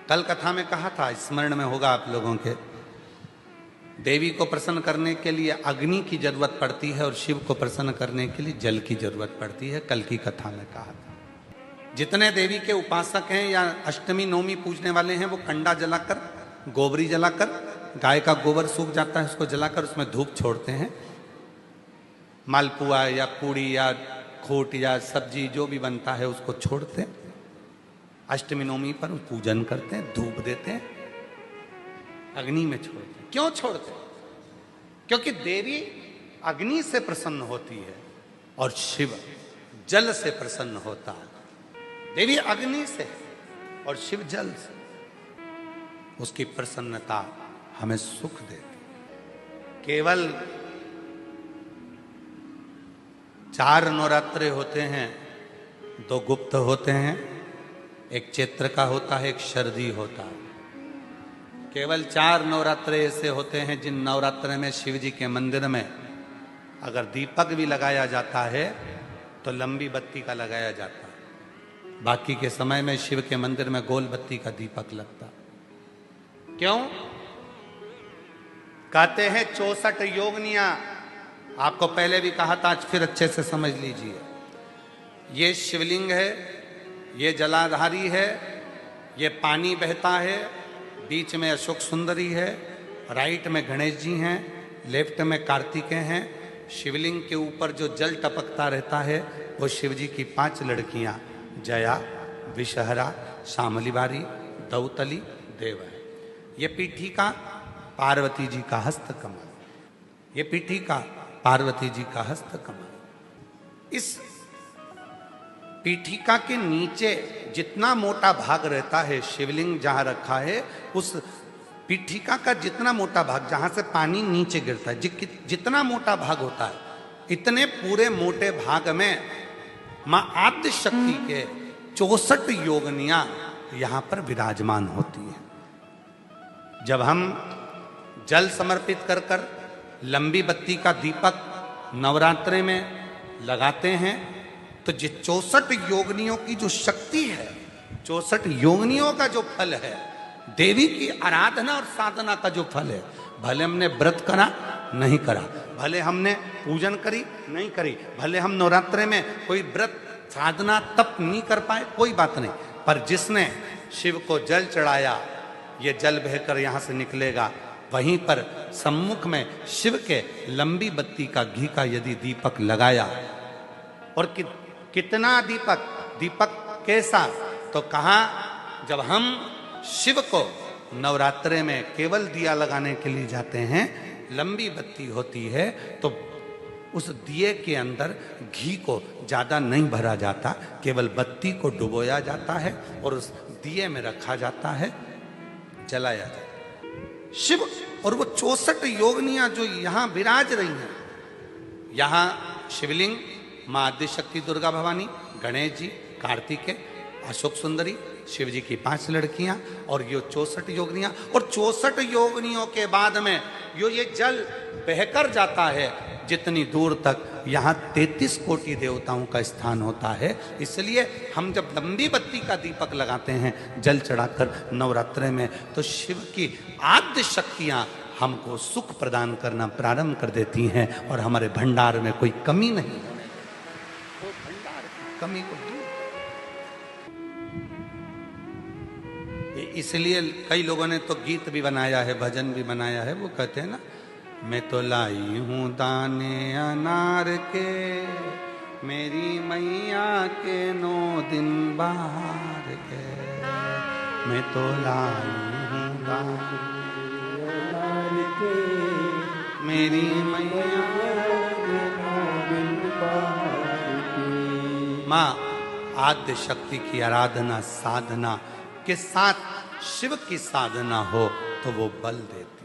कल कथा में कहा था, स्मरण में होगा आप लोगों के, देवी को प्रसन्न करने के लिए अग्नि की जरूरत पड़ती है और शिव को प्रसन्न करने के लिए जल की जरूरत पड़ती है। कल की कथा में कहा था। जितने देवी के उपासक हैं या अष्टमी नवमी पूजने वाले हैं, वो कंडा जलाकर, गोबरी जलाकर, गाय का गोबर सूख जाता है उसको जलाकर उसमें धूप छोड़ते हैं। मालपुआ या पूड़ी या खोट या सब्जी जो भी बनता है उसको छोड़ते हैं। अष्टमी नवमी पर पूजन करते हैं, धूप देते हैं, अग्नि में छोड़ते हैं। क्यों छोड़ते हैं? क्योंकि देवी अग्नि से प्रसन्न होती है और शिव जल से प्रसन्न होता है। देवी अग्नि से और शिव जल से। उसकी प्रसन्नता हमें सुख देती। केवल 4 नवरात्रे होते हैं, 2 गुप्त होते हैं, एक चैत्र का होता है, एक शरदी होता है। केवल 4 नवरात्रे ऐसे होते हैं जिन नवरात्रे में शिव जी के मंदिर में अगर दीपक भी लगाया जाता है तो लंबी बत्ती का लगाया जाता है। बाकी के समय में शिव के मंदिर में गोल बत्ती का दीपक लगता। क्यों? कहते हैं 64 योगनियां। आपको पहले भी कहा था, आज फिर अच्छे से समझ लीजिए। ये शिवलिंग है, ये जलाधारी है, ये पानी बहता है, बीच में अशोक सुंदरी है, राइट में गणेश जी हैं, लेफ्ट में कार्तिकेय हैं। शिवलिंग के ऊपर जो जल टपकता रहता है वो शिव जी की 5 लड़कियां, जया, विषहरा, शामली बारी, दौतली, देव है। ये पीठिका पार्वती जी का हस्त कमल। ये पीठिका पार्वती जी का हस्त कमल। इस पीठिका के नीचे जितना मोटा भाग रहता है, शिवलिंग जहां रखा है उस पीठिका का जितना मोटा भाग, जहां से पानी नीचे गिरता है, जितना मोटा भाग होता है, इतने पूरे मोटे भाग में मां आद्य शक्ति के 64 योगनियां यहां पर विराजमान होती है। जब हम जल समर्पित कर कर लंबी बत्ती का दीपक नवरात्रे में लगाते हैं तो जिस 64 योगनियों की जो शक्ति है, 64 योगनियों का जो फल है, देवी की आराधना और साधना का जो फल है, भले हमने व्रत करा नहीं करा, भले हमने पूजन करी नहीं करी, भले हम नवरात्रे में कोई व्रत साधना तप नहीं कर पाए, कोई बात नहीं, पर जिसने शिव को जल चढ़ाया, ये जल बहकर यहां से निकलेगा। वहीं पर सम्मुख में शिव के लंबी बत्ती का घी का यदि दीपक लगाया, और कितना दीपक कैसा, तो कहा जब हम शिव को नवरात्रे में केवल दिया लगाने के लिए जाते हैं, लंबी बत्ती होती है तो उस दिए के अंदर घी को ज्यादा नहीं भरा जाता, केवल बत्ती को डुबोया जाता है और उस दिए में रखा जाता है, जलाया जाता है। शिव और वो 64 योगनियां जो यहां विराज रही हैं, यहां शिवलिंग, मां आद्य शक्ति दुर्गा भवानी, गणेश जी, कार्तिकेय, अशोक सुंदरी, शिव जी की 5 लड़कियां और ये 64 योगनियां। और 64 योगनियों के बाद में ये जल बहकर जाता है जितनी दूर तक, यहाँ 33 कोटि देवताओं का स्थान होता है। इसलिए हम जब लंबी बत्ती का दीपक लगाते हैं जल चढ़ाकर नवरात्रे में, तो शिव की आद्य शक्तियां हमको सुख प्रदान करना प्रारंभ कर देती हैं और हमारे भंडार में कोई कमी नहीं है। वो भंडार की कमी को दूर। इसलिए कई लोगों ने तो गीत भी बनाया है, भजन भी बनाया है। वो कहते हैं ना, मैं तो लाई हूं दाने अनार के, मेरी मैया के 9 दिन बाहर के। मैं तो लाई हूं दाने अनार के, मेरी मैया के 9 दिन बाहर के। माँ आद्य शक्ति की आराधना साधना के साथ शिव की साधना हो तो वो बल देती।